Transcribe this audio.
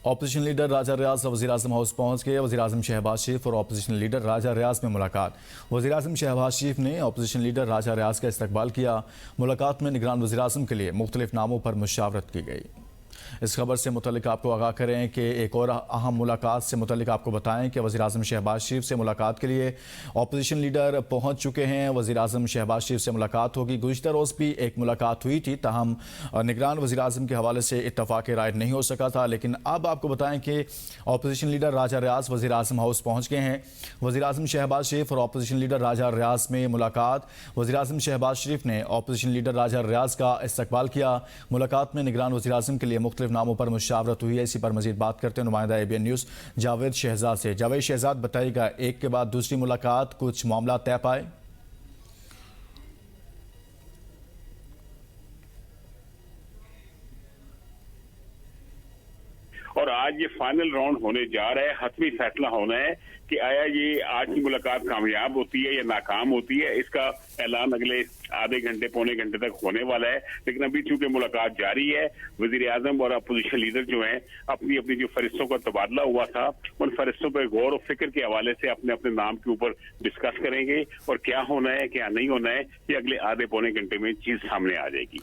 Opposition leader राजा रियाज वज़ीर-ए-आज़म house पहुंच गए। वज़ीर-ए-आज़म शहबाज शरीफ और ऑपोजिशन लीडर राजा रियाज में मुलाकात। वज़ीर-ए-आज़म शहबाज शरीफ ने ऑपोजिशन लीडर राजा रियाज का इस्तकबाल किया। मुलाकात में निगरान वज़ीर-ए-आज़म के लिए मुख्तलिफ नामों पर मुशावरत की गई। इस खबर से मुतल्लिक आपको आगाह करें कि एक और अहम मुलाकात से मुतल्लिक आपको बताएं कि वज़ीर-ए-आज़म शहबाज शरीफ से मुलाकात के लिए ऑपोजिशन लीडर पहुंच चुके हैं। वज़ीर-ए-आज़म शहबाज शरीफ से मुलाकात होगी। गुज़िश्ता रोज़ भी एक मुलाकात हुई थी, ताहम निगरान वज़ीर-ए-आज़म के हवाले से इत्तफ़ाक़ राय नहीं हो सका था। लेकिन अब आपको बताएं कि ऑपोजिशन लीडर राजा रियाज वज़ीर-ए-आज़म हाउस पहुँच गए हैं। वज़ीर-ए-आज़म शहबाज शरीफ और ऑपोजिशन लीडर राजा रियाज में मुलाकात। वज़ीर-ए-आज़म शहबाज शरीफ ने ऑपोजिशन लीडर राजा रियाज का इस्तकबाल किया। मुलाकात में निगरान वज़ीर-ए-आज़म के लिए मुख्तलिफ नामों पर मुशावरत हुई है। इसी पर मजीद बात करते हैं नुमाइंदा ABN न्यूज़ जावेद शहजाद से। जावेद शहजाद, बताइएगा, एक के बाद दूसरी मुलाकात, कुछ मामला तय पाए? और आज ये फाइनल राउंड होने जा रहा है, हतमी फैसला होना है कि आया ये आज की मुलाकात कामयाब होती है या नाकाम होती है। इसका ऐलान अगले आधे घंटे पौने घंटे तक होने वाला है। लेकिन अभी चूंकि मुलाकात जारी है, वज़ीर-ए-आज़म और अपोजिशन लीडर जो हैं अपनी अपनी जो फरिश्तों का तबादला हुआ था, उन फरिश्तों पर गौर और फिक्र के हवाले से अपने अपने नाम के ऊपर डिस्कस करेंगे और क्या होना है क्या नहीं होना है, ये अगले आधे पौने घंटे में चीज सामने आ जाएगी।